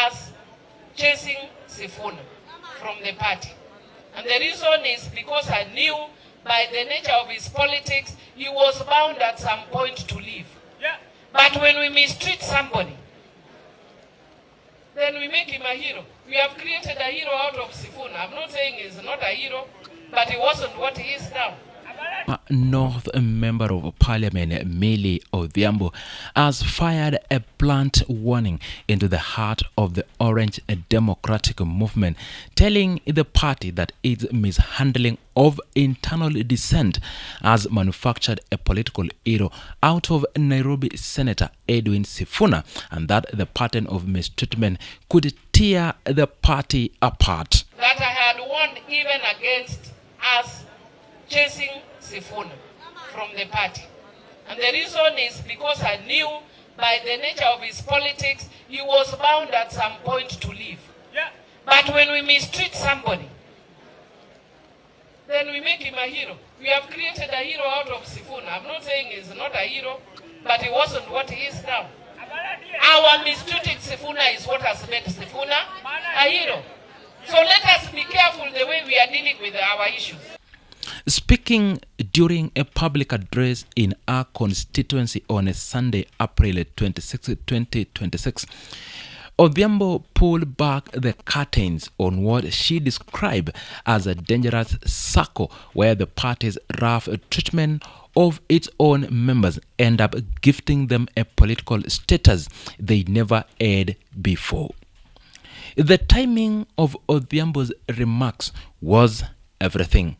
us chasing Sifuna from the party. And the reason is because I knew by the nature of his politics, he was bound at some point to leave. Yeah. But when we mistreat somebody, then we make him a hero. We have created a hero out of Sifuna. I'm not saying he's not a hero, but he wasn't what he is now. North Member of Parliament Millie Odhiambo has fired a blunt warning into the heart of the Orange Democratic Movement, telling the party that its mishandling of internal dissent has manufactured a political hero out of Nairobi Senator Edwin Sifuna, and that the pattern of mistreatment could tear the party apart. That I had warned even against us chasing Sifuna from the party. And the reason is because I knew by the nature of his politics, he was bound at some point to leave. Yeah. But when we mistreat somebody, then we make him a hero. We have created a hero out of Sifuna. I'm not saying he's not a hero, but he wasn't what he is now. Our mistreating Sifuna is what has made Sifuna a hero. So let us be careful the way we are dealing with our issues. Speaking during a public address in our constituency on a Sunday, April 26, 2026, Odhiambo pulled back the curtains on what she described as a dangerous circle where the party's rough treatment of its own members end up gifting them a political status they never had before. The timing of Odhiambo's remarks was everything.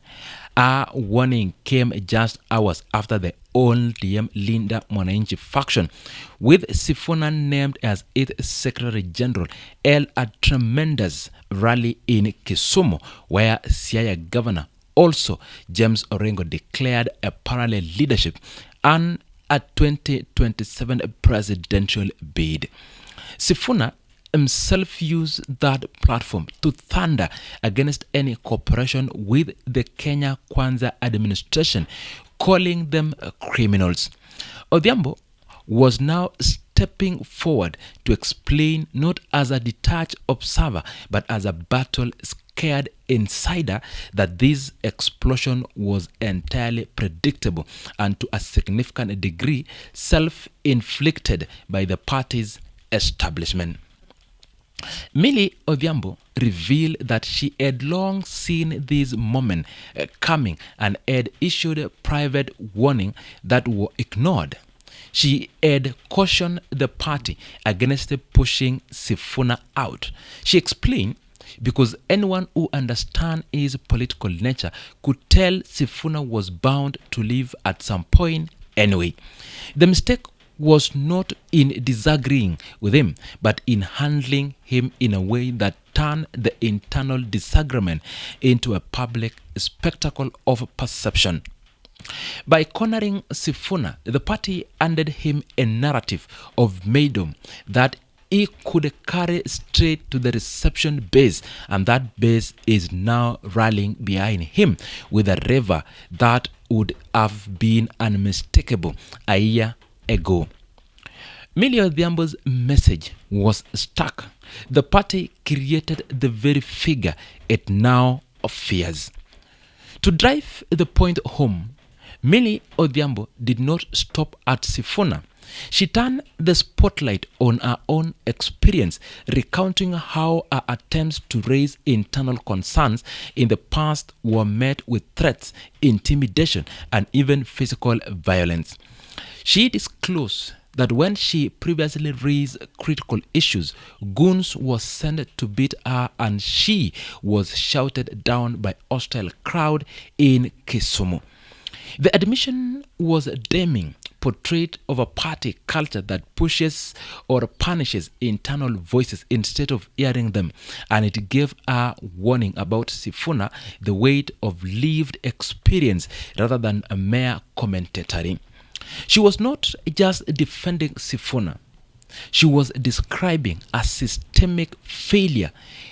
Our warning came just hours after the ODM Linda Mwananchi faction, with Sifuna named as its Secretary General, held a tremendous rally in Kisumu, where Siaya Governor, also James Orengo, declared a parallel leadership and a 2027 presidential bid. Sifuna himself used that platform to thunder against any cooperation with the Kenya Kwanza administration, calling them criminals. Odhiambo was now stepping forward to explain, not as a detached observer, but as a battle-scared insider, that this explosion was entirely predictable and to a significant degree self-inflicted by the party's establishment. Millie Odhiambo revealed that she had long seen this moment coming and had issued a private warning that were ignored. She had cautioned the party against pushing Sifuna out. She explained, because anyone who understands his political nature could tell Sifuna was bound to leave at some point anyway. The mistake was not in disagreeing with him, but in handling him in a way that turned the internal disagreement into a public spectacle of perception. By cornering Sifuna, the party handed him a narrative of maidom that he could carry straight to the reception base, and that base is now rallying behind him with a fervor that would have been unmistakable a year ago. Millie Odhiambo's message was stuck. The party created the very figure it now fears. To drive the point home, Millie Odhiambo did not stop at Sifuna. She turned the spotlight on her own experience, recounting how her attempts to raise internal concerns in the past were met with threats, intimidation, and even physical violence. She disclosed that when she previously raised critical issues, goons were sent to beat her and she was shouted down by a hostile crowd in Kisumu. The admission was a damning portrait of a party culture that pushes or punishes internal voices instead of hearing them, and it gave a warning about Sifuna the weight of lived experience rather than a mere commentary. She was not just defending Sifuna. She was describing a systemic failure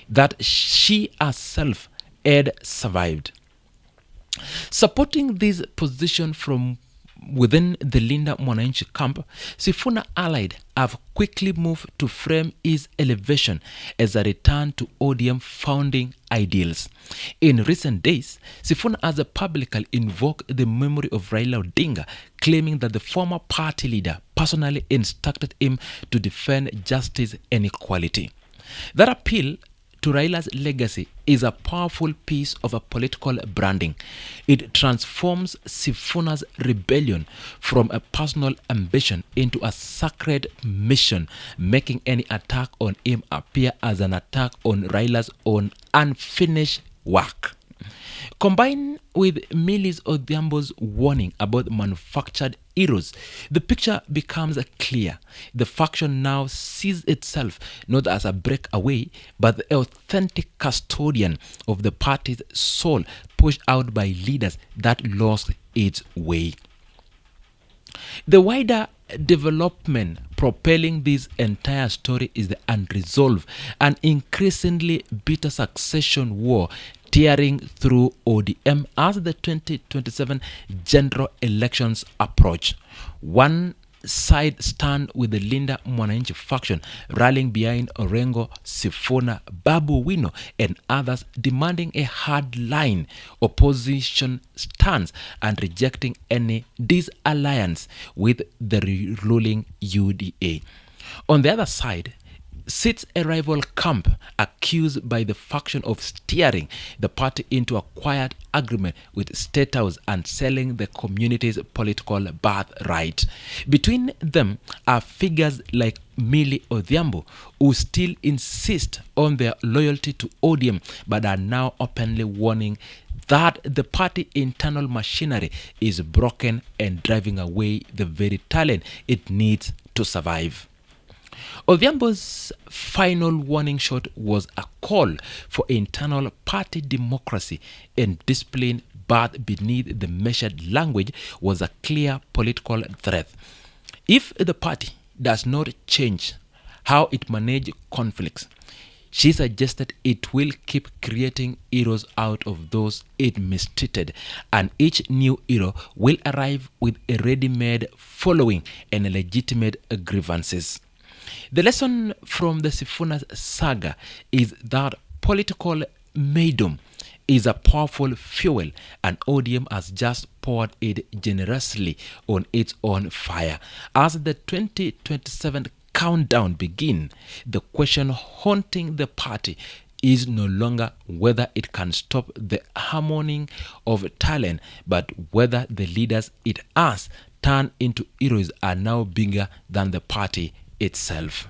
that she herself had survived. Supporting this position from within the Linda Mwananchi camp, Sifuna allied have quickly moved to frame his elevation as a return to ODM founding ideals. In recent days, Sifuna has publicly invoked the memory of Raila Odinga, claiming that the former party leader personally instructed him to defend justice and equality. That appeal to Raila's legacy is a powerful piece of a political branding. It transforms Sifuna's rebellion from a personal ambition into a sacred mission, making any attack on him appear as an attack on Raila's own unfinished work. Combined with Millie Odhiambo's warning about manufactured heroes, the picture becomes clear. The faction now sees itself not as a breakaway, but the authentic custodian of the party's soul, pushed out by leaders that lost its way. The wider development propelling this entire story is the unresolved and increasingly bitter succession war tearing through ODM as the 2027 general elections approach. One side stand with the Linda Mwananchi faction rallying behind Orengo, Sifuna, Babu Wino and others, demanding a hardline opposition stance and rejecting any disalliance with the ruling UDA. On the other side sits a rival camp accused by the faction of steering the party into a quiet agreement with State House and selling the community's political birthright. Between them are figures like Millie Odhiambo, who still insist on their loyalty to ODM but are now openly warning that the party internal machinery is broken and driving away the very talent it needs to survive. Odhiambo's final warning shot was a call for internal party democracy and discipline, but beneath the measured language was a clear political threat. If the party does not change how it manages conflicts, she suggested it will keep creating heroes out of those it mistreated, and each new hero will arrive with a ready-made following and legitimate grievances. The lesson from the Sifuna saga is that political mayhem is a powerful fuel, and ODM has just poured it generously on its own fire. As the 2027 countdown begins, the question haunting the party is no longer whether it can stop the harmony of talent, but whether the leaders it has turned into heroes are now bigger than the party itself.